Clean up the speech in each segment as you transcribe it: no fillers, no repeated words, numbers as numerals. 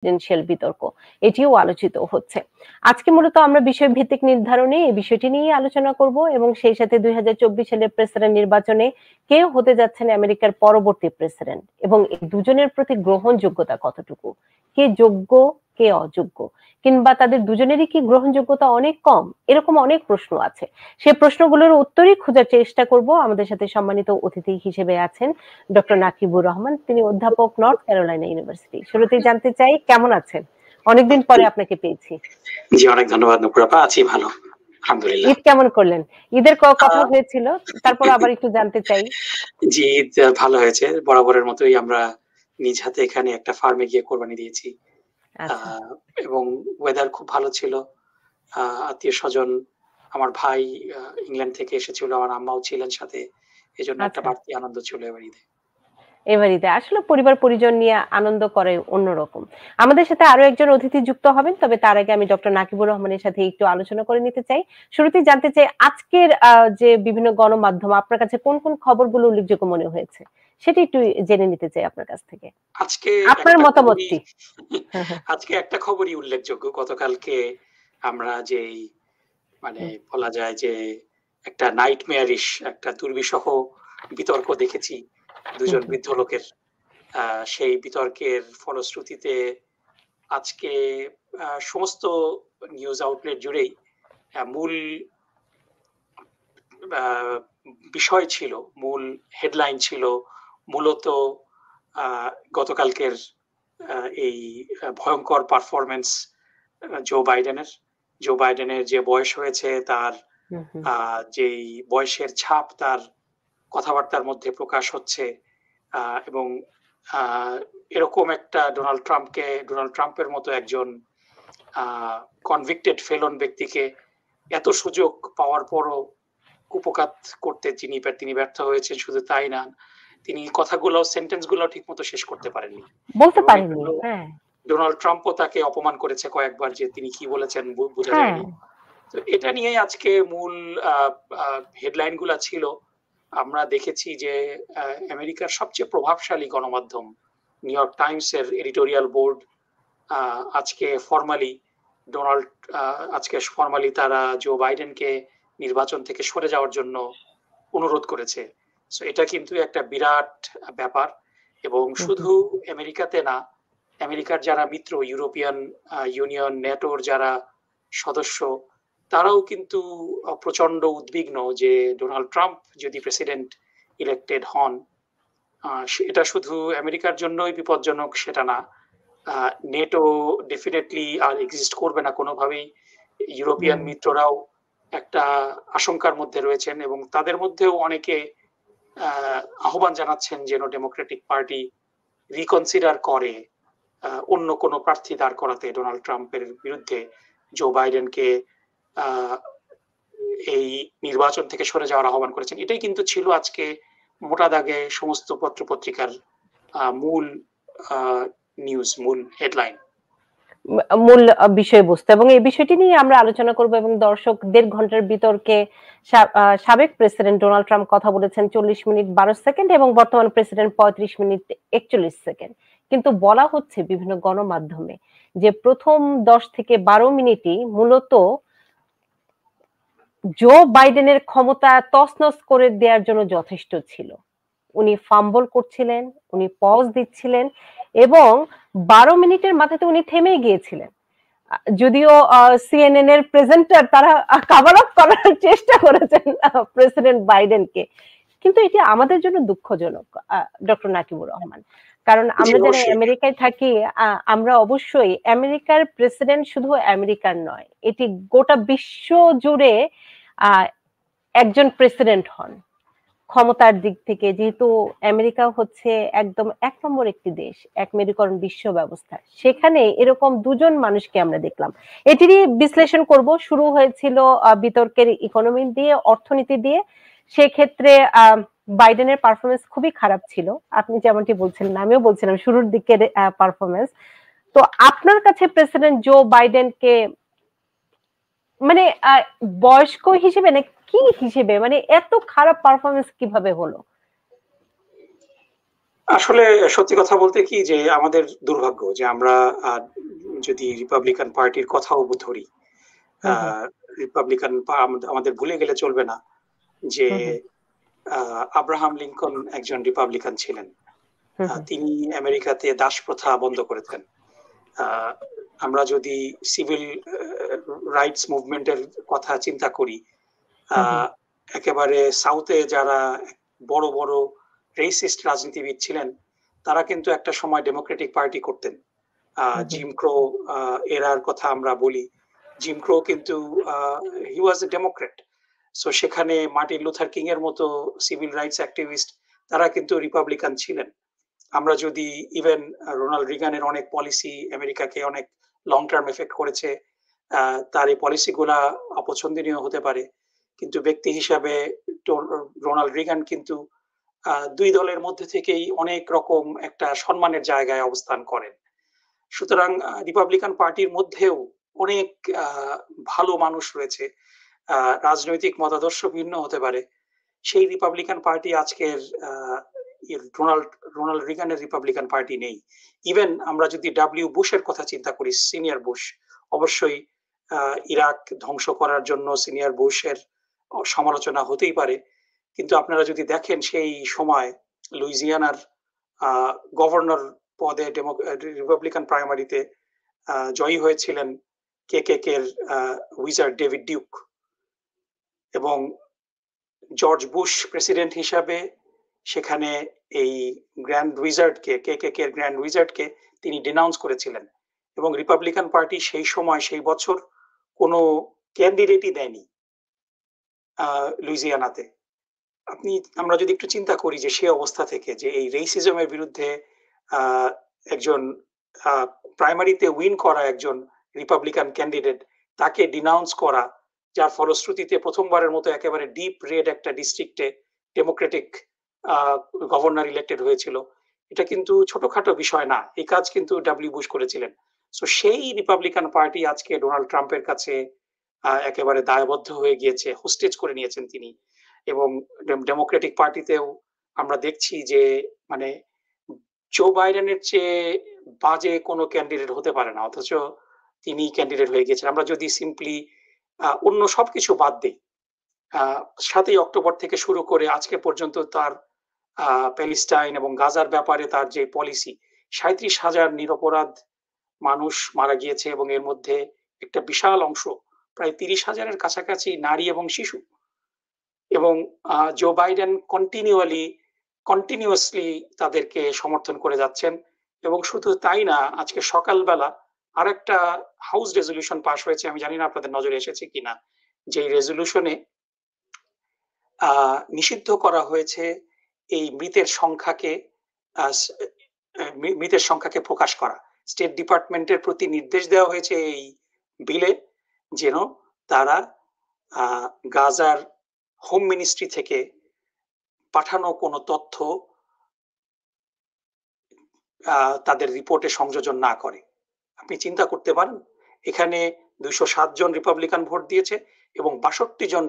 Presidential বিতর্ক, এটিও আলোচিত হচ্ছে। আজকে মূলত আমরা বিষয়ভিত্তিক নির্ধারণে এই বিষয়টি নিয়ে আলোচনা করব এবং সেই সাথে 2024 সালের প্রেসিডেন্ট নির্বাচনে কে হতে যাচ্ছেন আমেরিকার পরবর্তী প্রেসিডেন্ট এবং এই দুজনের প্রতি গ্রহণযোগ্যতা কতটুকু, কে যোগ্য কে অযোগ্য, কিংবা তাদের দুজনেরই কি গ্রহণযোগ্যতা অনেক কম, এরকম অনেক প্রশ্ন আছে। সে প্রশ্নগুলোর উত্তরই খোঁজার চেষ্টা করব। আমাদের সাথে সম্মানিত অতিথি হিসেবে আছেন ডক্টর নাকিবুর রহমান, তিনি অধ্যাপক নর্থ ক্যারোলাইনা ইউনিভার্সিটি। শুরুতেই জানতে চাই কেমন আছেন, অনেকদিন পরে আপনাকে পেয়েছি। জি অনেক ধন্যবাদ নুপুরাপা, আছি ভালো আলহামদুলিল্লাহ। ঈদ কেমন করলেন? ঈদের কথা হয়েছিল, তারপর আবার একটু জানতে চাই। জি ঈদ ভালো হয়েছে, বরাবরের মতোই আমরা নিজ হাতে এখানে একটা ফার্মে গিয়ে কোরবানি দিয়েছি এবং ওয়েদার খুব ভালো ছিল। আত্মীয় স্বজন, আমার ভাই ইংল্যান্ড থেকে এসেছিল, আমার আম্মাও ছিলেন সাথে, এজন্য একটা বাড়তি আনন্দ ছিল এবার ঈদে। এবারিতে আসলে পরিবার পরিজন নিয়ে আনন্দ করে অন্যরকম। আমাদের সাথে আরো একজন অতিথি যুক্ত হবেন, তবে তার আগে আমি ডক্টর নাকিবুর রহমানের সাথে একটু আলোচনা করে নিতে চাই। শুরুতেই জানতে চাই আজকের যে বিভিন্ন গণমাধ্যম আপনার কাছে কোন কোন খবরগুলো উল্লেখযোগ্য মনে হয়েছে সেটা একটু জেনে নিতে চাই আপনার কাছ থেকে। আজকে আপনার মতামতটি। আজকে একটা খবরই উল্লেখযোগ্য, গতকালকে আমরা যেই মানে বলা যায় যে একটা নাইটমেয়ারিশ, একটা দুর্বিষহ বিতর্ক দেখেছি দুজন বৃদ্ধ লোকের, সেই বিতর্কের ফলশ্রুতিতে আজকে সমস্ত নিউজ আউটলেট জুড়েই মূল বিষয় ছিল, মূল হেডলাইন ছিল মূলত গতকালকের এই ভয়ঙ্কর পারফরমেন্স জো বাইডেনের যে বয়স হয়েছে, তার যেই বয়সের ছাপ তার কথাবার্তার মধ্যে প্রকাশ হচ্ছে, এবং এরকম একটা ডোনাল্ড ট্রাম্পের মতো একজন কনভিক্টেড ফেলন ব্যক্তিকে এত সুযোগ পাওয়ার পরও কুপকাত করতে তিনি ব্যর্থ হয়েছেন। শুধু তাই না, তিনি কথাগুলো, সেন্টেন্স গুলো ঠিক মতো শেষ করতে পারেননি, বলতে পারেননি। ডোনাল্ড ট্রাম্পও তাকে অপমান করেছে কয়েকবার, যে তিনি কি বলেছেন বোঝা যায়নি। তো এটা নিয়ে আজকে মূল হেডলাইন গুলা ছিল। আমরা দেখেছি যে আমেরিকার সবচেয়ে প্রভাবশালী গণমাধ্যম নিউ ইয়র্ক টাইমস এর এডিটোরিয়াল বোর্ড আজকে ফরমালি তারা জো বাইডেনকে নির্বাচন থেকে সরে যাওয়ার জন্য অনুরোধ করেছে। সো এটা কিন্তু একটা বিরাট ব্যাপার, এবং শুধু আমেরিকাতে না, আমেরিকার যারা মিত্র, ইউরোপিয়ান ইউনিয়ন, নেটোর যারা সদস্য, তারাও কিন্তু প্রচন্ড উদ্বিগ্ন যে ডোনাল্ড ট্রাম্প যদি প্রেসিডেন্ট ইলেক্টেড হন, এটা শুধু আমেরিকার জন্যই বিপজ্জনক সেটা না, নেটো ডেফিনেটলি আর এক্সিস্ট করবে না কোনোভাবেই। ইউরোপিয়ান মিত্ররাও একটা আশঙ্কার মধ্যে রয়েছেন, এবং তাদের মধ্যেও অনেকে আহ্বান জানাচ্ছেন যেন ডেমোক্রেটিক পার্টি রিকনসিডার করে অন্য কোনো প্রার্থী দাঁড় করাতে ডোনাল্ড ট্রাম্পের বিরুদ্ধে জো বাইডেনকে এই নির্বাচন থেকে সরে যাওয়ার আহ্বান করেছেন। এটাই কিন্তু ছিল আজকে মোটা দাগে সমস্ত পত্র পত্রিকার মূল নিউজ, মূল হেডলাইন, মূল বিষয়বস্তু, এবং এই বিষয়টি নিয়ে আমরা আলোচনা করব। এবং দর্শক, 1.5 ঘন্টার বিতর্কে সাবেক প্রেসিডেন্ট ডোনাল্ড ট্রাম্প কথা বলেছেন 40 মিনিট 12 সেকেন্ড এবং বর্তমান প্রেসিডেন্ট 35 মিনিট 41 সেকেন্ড। কিন্তু বলা হচ্ছে বিভিন্ন গণমাধ্যমে যে প্রথম 10 থেকে 12 মিনিটই মূলত জো বাইডেনের ক্ষমতা তছনছ করে দেওয়ার জন্য যথেষ্ট ছিল। উনি ফাম্বল করছিলেন, উনি পজ দিচ্ছিলেন, এবং 12 মিনিটের মাথাতে উনি থেমে গিয়েছিলেন। যদিও সিএনএন এর প্রেজেন্টার তারা কভার আপ করার চেষ্টা করেছেন প্রেসিডেন্ট বাইডেনকে, কিন্তু এটি আমাদের জন্য দুঃখজনক ডক্টর নাকিবুর রহমান। কারণ আমরা যারা আমেরিকায় থাকি, আমরা অবশ্যই আমেরিকার প্রেসিডেন্ট শুধু আমেরিকার নয়, এটি গোটা বিশ্ব জুড়ে একজন প্রেসিডেন্ট হন ক্ষমতার দিক থেকে। যেহেতু আমেরিকা হচ্ছে একদম 1 নম্বর একটি দেশ, এক মেরুকরণ বিশ্ব ব্যবস্থা, সেখানে এরকম দুজন মানুষকে আমরা দেখলাম। এটিরই বিশ্লেষণ করব। শুরু হয়েছিল বিতর্কের ইকোনমি দিয়ে, অর্থনীতি দিয়ে। সেক্ষেত্রে বাইডেনের পারফরমেন্স খুবই খারাপ ছিল, আপনি যেমনটি বলছিলেন, আমিও বলছিলাম শুরুর দিকের পারফরমেন্স। তো আপনার কাছে প্রেসিডেন্ট জো বাইডেনকে মানে বয়স্ক হিসেবে না কি হিসেবে, মানে এত খারাপ পারফরমেন্স কিভাবে হলো? আসলে সত্যি কথা বলতে কি যে আমাদের দুর্ভাগ্য যে আমরা যদি রিপাবলিকান পার্টির কথাও ধরি, হুম হুম রিপাবলিকান আমাদের ভুলে গেলে চলবে না যে হুম হুম আব্রাহাম লিঙ্কন একজন রিপাবলিকান ছিলেন। হুম তিনি আমেরিকাতে দাস প্রথা বন্ধ করেছেন। আহ, আমরা যদি সিভিল রাইটস মুভমেন্টের কথা চিন্তা করি, হুম হুম একেবারে সাউথে যারা বড় বড় রেসিস্ট রাজনীতিবিদ ছিলেন তারা কিন্তু একটা সময় ডেমোক্রেটিক পার্টি করতেন। হুম হুম জিম ক্রো এরার কথা আমরা বলি, জিম ক্রো কিন্তু হি ওয়াজ এ ডেমোক্রেট। সো সেখানে মার্টিন লুথার কিং এর মতো সিভিল রাইটস অ্যাক্টিভিস্ট তারা কিন্তু রিপাবলিকান ছিলেন। আমরা যদি ইভেন রোনাল্ড রিগানের অনেক পলিসি আমেরিকাকে অনেক লং টার্ম এফেক্ট করেছে, তার এই পলিসিগুলা অপছন্দনীয় হতে পারে, কিন্তু ব্যক্তি হিসাবে রোনাল্ড রিগান কিন্তু দুই দলের মধ্যে থেকেই অনেক রকম একটা সম্মানের জায়গায় অবস্থান করেন। সুতরাং রিপাবলিকান পার্টির মধ্যেও অনেক ভালো মানুষ রয়েছে। রাজনৈতিক মতাদর্শ ভিন্ন হতে পারে, সেই রিপাবলিকান পার্টি আজকের রোনাল্ড রোনাল্ড রিগানের রিপাবলিকান পার্টি নেই। ইভেন আমরা যদি ডাব্লিউ বুশের কথা চিন্তা করি, সিনিয়র বুশ, অবশ্যই ইরাক ধ্বংস করার জন্য সিনিয়র বুশের সমালোচনা হতেই পারে, কিন্তু আপনারা যদি দেখেন সেই সময় লুইজিয়ানার গভর্নর পদে রিপাবলিকান প্রাইমারিতে জয়ী হয়েছিলেন কেকের উইজার্ড ডেভিড ডিউক, এবং জর্জ বুশ প্রেসিডেন্ট হিসাবে সেখানে এই গ্র্যান্ড উইজার্ডকে এর গ্র্যান্ড উইজার্ডকে তিনি ডিনাউন্স করেছিলেন, এবং রিপাবলিকান পার্টি সেই সময় সেই বছর কোনো ক্যান্ডিডেটই দেয়নি লুইজিয়ানাতে। আমরা যদি একটু চিন্তা করি যে সে অবস্থা থেকে যে এই রেসিজমের বিরুদ্ধে একজন প্রাইমারিতে উইন করা একজন রিপাবলিকান ক্যান্ডিডেট তাকে ডিনাউন্স করা, যার ফলশ্রুতিতে প্রথমবারের মতো একেবারে ডিপ রেড একটা ডিস্ট্রিক্টে ডেমোক্রেটিক গভর্নর ইলেক্টেড হয়েছিল, এটা কিন্তু ছোটখাটো বিষয় না। এই কাজ কিন্তু ডাব্লিউ বুশ করেছিলেন। সো সেই রিপাবলিকান পার্টি আজকে ডোনাল্ড ট্রাম্পের কাছে একেবারে দায়বদ্ধ হয়ে গিয়েছে, হোস্টেজ করে নিয়েছেন তিনি। এবং ডেমোক্রেটিক পার্টিতেও আমরা দেখছি যে মানে জো বাইডেনের চেয়ে বাজে কোনো ক্যান্ডিডেট হতে পারে না, অথচ তিনি ক্যান্ডিডেট হয়ে গেছেন। আমরা যদি সিম্পলি অন্য সবকিছু বাদ দিই, 7ই অক্টোবর থেকে শুরু করে আজকে পর্যন্ত তার প্যালেস্টাইন এবং গাজার ব্যাপারে তার যে পলিসি, 37,000 নিরপরাধ মানুষ মারা গিয়েছে এবং এর মধ্যে একটা বিশাল অংশ প্রায় 30,000-এর কাছাকাছি নারী এবং শিশু। এবং জো বাইডেন কন্টিনিউয়াসলি তাদেরকে সমর্থন করে যাচ্ছেন। এবং শুধু তাই না, আজকে সকালবেলা আরেকটা হাউস রেজলিউশন পাশ হয়েছে, আমি জানি না আপনাদের নজরে এসেছে কিনা, যে রেজলিউশনে নিষিদ্ধ করা হয়েছে এই মৃতের সংখ্যাকে প্রকাশ করা। স্টেট ডিপার্টমেন্টের প্রতি নির্দেশ দেওয়া হয়েছে এই বিলে যেন তারা গাজার হোম মিনিস্ট্রি থেকে পাঠানো কোনো তথ্য তাদের রিপোর্টে সংযোজন না করে। আপনি চিন্তা করতে পারেন, এখানে 207 জন রিপাবলিকান ভোট দিয়েছে এবং 62 জন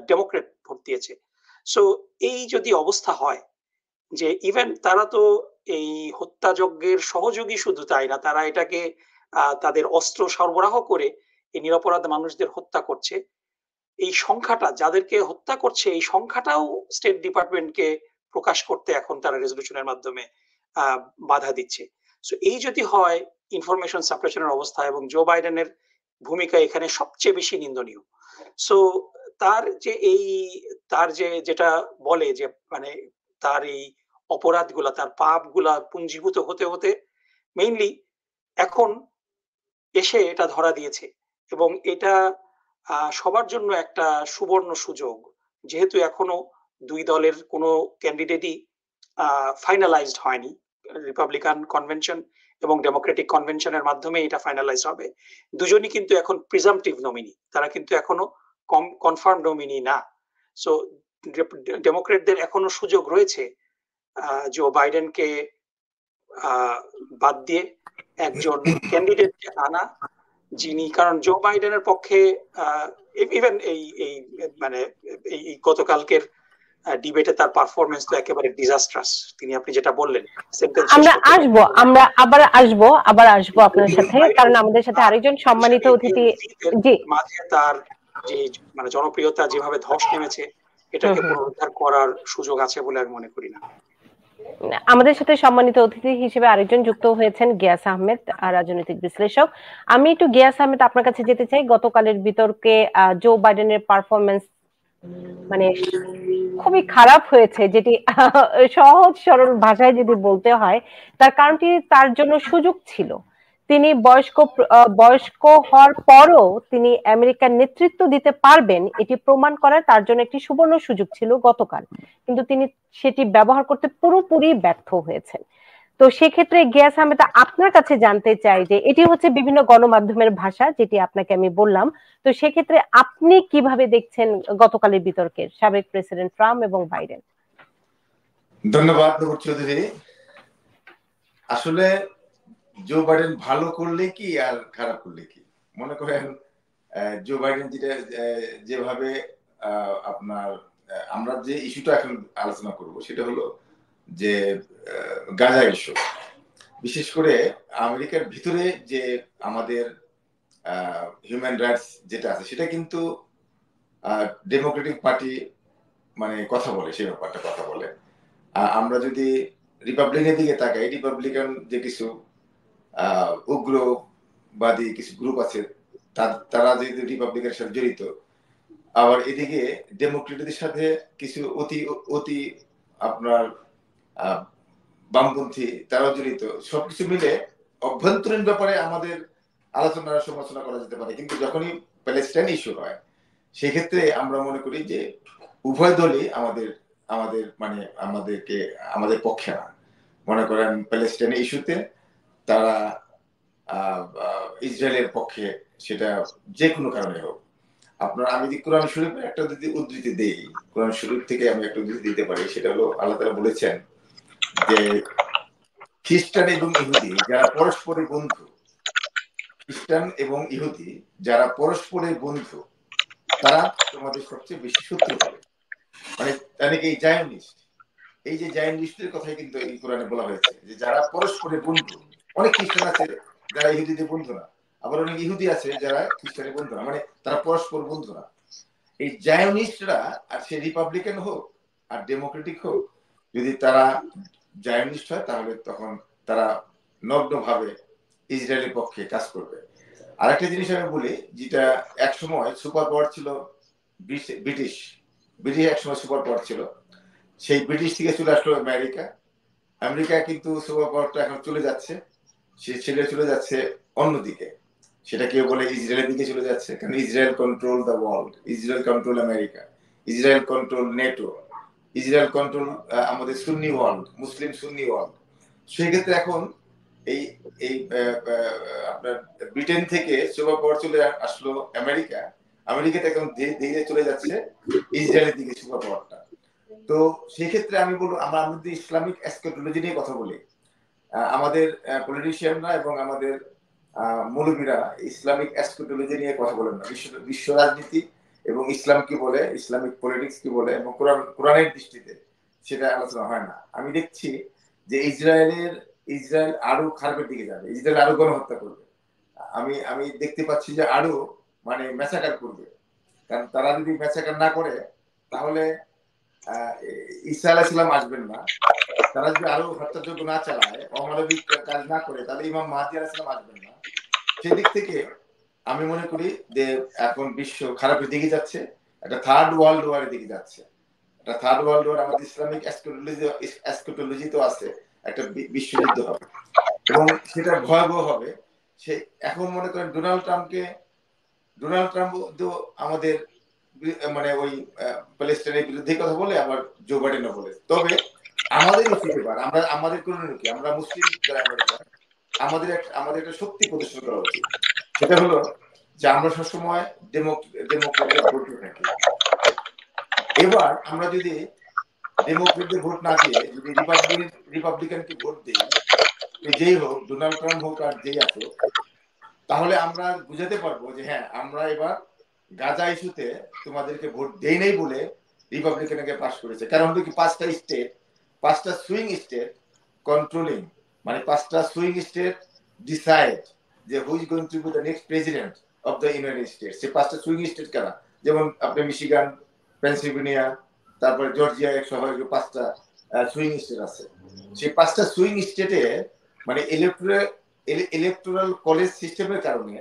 ডেমোক্রেট ভোট দিয়েছে। সো এই যদি অবস্থা হয় যে ইভেন তারা তো এই হত্যাযজ্ঞের সহযোগী, শুধু তাই না, তারা এটাকে তাদের অস্ত্র সরবরাহ করে এই নিরপরাধ মানুষদের হত্যা করছে, এই সংখ্যাটা যাদেরকে হত্যা করছে এই সংখ্যাটাও স্টেট ডিপার্টমেন্টকে প্রকাশ করতে এখন তারা রেজলিউশনের মাধ্যমে বাধা দিচ্ছে। সো এই যদি হয় ইনফরমেশন সাপ্রেশনের অবস্থা, এবং জো বাইডেনের ভূমিকা এখানে সবচেয়ে বেশি নিন্দনীয়। সো তার যেটা বলে যে মানে তার এই অপরাধগুলা, তার পাপগুলা পুঞ্জীভূত হতে হতে মেইনলি এখন এসে এটা ধরা দিয়েছে, এবং এটা সবার জন্য একটা সুবর্ণ সুযোগ, যেহেতু এখনো দুই দলের কোনো ক্যান্ডিডেটই ফাইনালাইজড হয়নি। রিপাবলিকান কনভেনশন এবং ডেমোক্রেটিক কনভেনশনের মাধ্যমে এটা ফাইনালাইজ হবে। দুজনই কিন্তু এখন প্রিজাম্পটিভ নমিনি, তারা কিন্তু এখনো কনফার্ম নমিনি না। সো ডেমোক্রেটদের এখনো সুযোগ রয়েছে জো বাইডেনকে বাদ দিয়ে একজন ক্যান্ডিডেট আনা, যিনি, কারণ জো বাইডেনের পক্ষে ইভেন এই মানে এই গতকালকের ডিবেটে তার পারফরমেন্স তো একেবারে ডিজাস্ট্রাস। আপনি যেটা বললেন সেন্টেন্স আমরা আসবো, আমরা আবার আসবো আপনার সাথে, কারণ আমাদের সাথে আরেকজন সম্মানিত অতিথি। জি, মাঝে তার যে মানে জনপ্রিয়তা যেভাবে ধস নেমেছে, এটাকে পুনরুদ্ধার করার সুযোগ আছে বলে আমি মনে করি না। আমাদের সাথে সম্মানিত অতিথি হিসেবে আরেকজন যুক্ত হয়েছেন গিয়াস আহমেদ, রাজনৈতিক বিশ্লেষক। আমি একটু গিয়াস আহমেদ আপনার কাছে যেতে চাই। গতকালের বিতর্কে জো বাইডেনের পারফরমেন্স মানে খুবই খারাপ হয়েছে, যেটি সহজ সরল ভাষায় যদি বলতে হয়, তার কারণটি তার জন্য সুযোগ ছিল। তিনি বয়স্ক হওয়ার পরও তিনি আমেরিকার নেতৃত্ব দিতে পারবেন, এটি প্রমাণ করার তার জন্য একটি সুবর্ণ সুযোগ ছিল গতকাল, কিন্তু তিনি সেটি ব্যবহার করতে পুরোপুরি ব্যর্থ হয়েছেন। তো সেক্ষেত্রে গিয়াস আহমেদ, আপনার কাছে জানতে চাই যে এটি হচ্ছে বিভিন্ন গণমাধ্যমের ভাষা, যেটি আপনাকে আমি বললাম। তো সেক্ষেত্রে আপনি কিভাবে দেখছেন গতকালের বিতর্কের সাবেক প্রেসিডেন্ট ট্রাম্প এবং বাইডেন? ধন্যবাদ চৌধুরী। আসলে জো বাইডেন ভালো করলে কি আর খারাপ করলে কি, মনে করেন জো বাইডেন যেভাবে আপনার আমরা যে ইস্যুটা এখন আলোচনা করব সেটা হলো যে গাজা ইস্যু। বিশেষ করে আমেরিকার ভিতরে যে আমাদের হিউম্যান রাইটস যেটা আছে সেটা কিন্তু ডেমোক্রেটিক পার্টি মানে কথা বলে, সেই ব্যাপারটা কথা বলে। আমরা যদি রিপাবলিকের দিকে তাকাই, রিপাবলিকান যে কিছু উগ্রবাদী কিছু গ্রুপ আছে তারা যেহেতু রিপাবলিকের সাথে জড়িত, আবার এদিকে ডেমোক্রেটদের সাথে কিছু অতি অতি আপনার বামপন্থী তারাও জড়িত। সবকিছু মিলে অভ্যন্তরীণ ব্যাপারে আমাদের আলোচনা সমালোচনা করা যেতে পারে, কিন্তু যখনই প্যালেস্টাইন ইস্যু হয় সেক্ষেত্রে আমরা মনে করি যে উভয় দলই আমাদের মানে আমাদের পক্ষে না। মনে করেন প্যালেস্টাইন ইস্যুতে তারা ইসরায়েলের পক্ষে, সেটা যে কোনো কারণে হোক। আমি যদি কোরআন শরীফের একটা যদি উদ্ধৃতি দেই, কোরআন শরীফ থেকে আমি একটা উদ্ধৃতি দিতে পারি, সেটা হলো আল্লাহ তাআলা বলেছেন যে খ্রিস্টান এবং ইহুদি যারা পরস্পরের বন্ধু, খ্রিস্টান এবং ইহুদি যারা পরস্পরের বন্ধু, তারা তোমাদের সবচেয়ে বেশি শত্রু হবে। মানে এই জায়নিস্ট, এই যে জায়নিস্টের কথাই কিন্তু এই কোরআনে বলা হয়েছে যে যারা পরস্পরের বন্ধু। অনেক খ্রিস্টান আছে যারা ইহুদিদের বন্ধু না, আবার অনেক ইহুদি আছে যারা খ্রিস্টানের বন্ধু না, মানে তারা পরস্পর বন্ধু না। এই জায়নিস্টরা, আর সে রিপাবলিকান হোক আর ডেমোক্রেটিক হোক, যদি তারা জায়নিস্ট হয় তাহলে তখন তারা নগ্নভাবে ইসরায়েলের পক্ষে কাজ করবে। আর একটা জিনিস আমি বলি, যেটা একসময় সুপার পাওয়ার ছিল ব্রিটিশ একসময় সুপার পাওয়ার ছিল। সেই ব্রিটিশ থেকে চলে আসলো আমেরিকা কিন্তু সুপার পাওয়ারটা এখন চলে যাচ্ছে, সে চলে যাচ্ছে অন্যদিকে। সেটা কেউ বলে ইসরায়েলের দিকে চলে যাচ্ছে, কারণ Israel control the world, Israel control America, Israel control NATO, Israel control আমাদের সুন্নি ওয়ার্ল্ড, মুসলিম সুন্নি ওয়ার্ল্ড। সেক্ষেত্রে এখন এই এই আপনার ব্রিটেন থেকে সুপার পাওয়ার চলে আসলো আমেরিকাতে এখন ধীরে চলে যাচ্ছে ইসরায়েলের দিকে সুপার পাওয়ারটা। তো সেক্ষেত্রে আমি বলবো, আমরা যদি ইসলামিক এসকেটোলজি নিয়ে কথা বলি, আমাদের পলিটিশিয়ানরা এবং আমাদের মৌলবীরা ইসলামিক এসকেটোলজি নিয়ে কথা বলেন না। বিশ্ব রাজনীতি এবং ইসলাম কি বলে, ইসলামিক পলিটিক্স কি বলে এবং কোরআনের দৃষ্টিতে সেটা আলোচনা হয় না। আমি দেখছি যে ইসরায়েল আরো খারাপের দিকে যাবে, ইসরায়েল আরো গণহত্যা করবে। আমি দেখতে পাচ্ছি যে আরো মানে ম্যাসাকার করবে। কারণ তারা যদি ম্যাসাকার না করে তাহলে ঈসা আলাইহিস সালাম আসবেন না। তারা যদি আরো হত্যাযজ্ঞ না চালায়, অমানবিক কাজ না করে, তাহলে ইমাম মাহদী আলাইহিস সালাম আসবেন না। সেদিক থেকে আমি মনে করি যে এখন বিশ্ব খারাপের দিকে যাচ্ছে, একটা থার্ড ওয়ার্ল্ড ওয়ারের দিকে যাচ্ছে। একটা থার্ড ওয়ার্ল্ড ওয়ার আমাদের ইসলামিক এসকেটোলজি তো আছে, একটা বিশ্বযুদ্ধ হবে এবং সেটা ভয়াবহ হবে। সে এখন মনে করেন ডোনাল্ড ট্রাম্প তো আমাদের মানে ওই প্যালেস্টাইনের বিরুদ্ধে কথা বলে, আবার জো বাইডেনও বলে। তবে আমাদের উচিত এবার আমাদের করণীয় কি, আমরা মুসলিম যারা আমেরিকা, আমাদের একটা শক্তি প্রদর্শন করা উচিত। সেটা হলো যে আমরা সবসময় ডেমোক্রেটদের ভোট দিয়ে থাকি। এবার আমরা যদি ডেমোক্রেটদের ভোট না দিয়ে যদি রিপাবলিকানকে ভোট দিই, যেই হোক, ডোনাল্ড ট্রাম্প হোক আর যেই আছে, তাহলে আমরা বুঝাতে পারবো যে হ্যাঁ, আমরা এবার গাজা ইস্যুতে তোমাদেরকে ভোট দেই নাই বলে রিপাবলিকানকে পাস করেছে। কারণ হলো কি, পাঁচটা সুইং স্টেট কন্ট্রোলিং, মানে পাঁচটা সুইং স্টেট ডিসাইড যে who is going to be the next president of the United States. সে পাঁচটা সুইং স্টেট কারা? যেমন আপনি মিশিগান, পেনসিলভেনিয়া, তারপরে জর্জিয়া সহ পাঁচটা সুইং স্টেট আছে। সেই পাঁচটা সুইং স্টেটে মানে ইলেকটোরাল কলেজ সিস্টেমের কারণে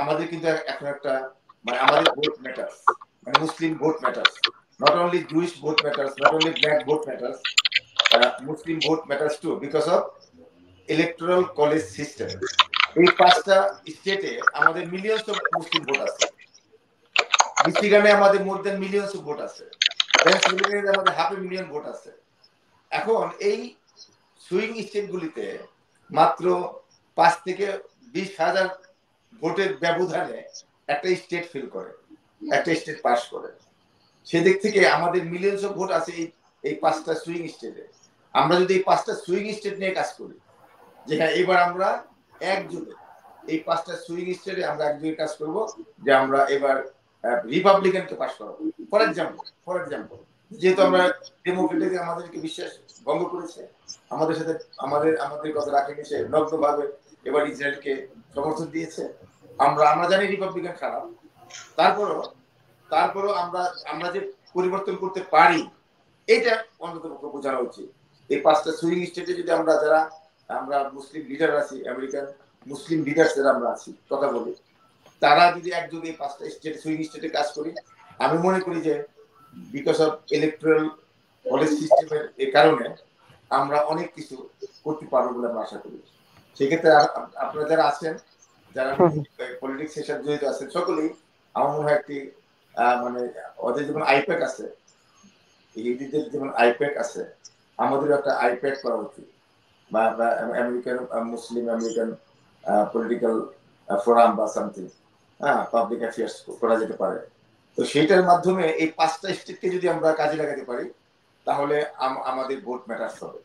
আমাদের কিন্তু এখন একটা মানে আমাদের ভোট ম্যাটার্স, মানে Muslim vote matters, not only Jewish vote matters, not only black vote matters, Muslim vote matters too, because of electoral college system. এই পাঁচটা স্টেটে আমাদের মিলিয়নস অফ মুসলিম ভোট আছে। মিশিগানে আমাদের more than millions of vote আছে। পেনসিলভেনিয়াতে আমাদের 500,000 vote আছে। এখন এই সুইং স্টেটগুলিতে মাত্র 5 থেকে 20,000 ভোটের ব্যবধানে একটা স্টেট ফিল করে, একটা স্টেট পাস করে। সেদিক থেকে আমাদের মিলিয়নস অফ ভোট আছে এই পাঁচটা সুইং স্টেটে। আমরা যদি এই পাঁচটা সুইং স্টেট নিয়ে কাজ করি, যেখানে এবার আমরা একযোগে এই পাঁচটা সুইং স্টেটে আমরা একযোগে কাজ করব, যে আমরা এবার রিপাবলিকানকে পাস করাবো। ফর এক্সাম্পল যেহেতু আমরা ডেমোক্রেটিক আমাদেরকে বিশ্বাস ভঙ্গ করেছে, আমাদের সাথে আমাদের কথা রাখেনি, সে নগ্নভাবে এবার ইসরায়েলকে সমর্থন দিয়েছে। আমরা জানি রিপাবলিকান খারাপ, তারপরও আমরা যে পরিবর্তন করতে পারি, এটা অন্তত বোঝানো উচিত। এই পাঁচটা সুইং স্টেটে যদি আমরা মুসলিম লিডার আছি, আমেরিকান মুসলিম লিডার যারা আমরা আছি কথা বলি, তারা যদি একযোগে এই পাঁচটা স্টেট সুইং স্টেটে কাজ করি, আমি মনে করি যে বিকজ অফ ইলেকট্রাল কলেজ সিস্টেমের এই কারণে আমরা অনেক কিছু করতে পারবো বলে আমরা আশা করি। সেক্ষেত্রে আপনারা যারা আছেন, যারা পলিটিক্স এর সাথে জড়িত আছেন, সকলেই আমার মনে হয় একটি মানে ওদের যেমন আইপ্যাক আছে, ইহুদিদের যেমন আইপ্যাক আছে, আমাদের একটা আইপ্যাক করা উচিত, বা American Muslim American political forum বা সামথিং, পাবলিক অ্যাফেয়ার্স করা যেতে পারে। তো সেইটার মাধ্যমে এই পাঁচটা স্টেটকে যদি আমরা কাজে লাগাতে পারি, তাহলে আমাদের ভোট ম্যাটার্স হবে।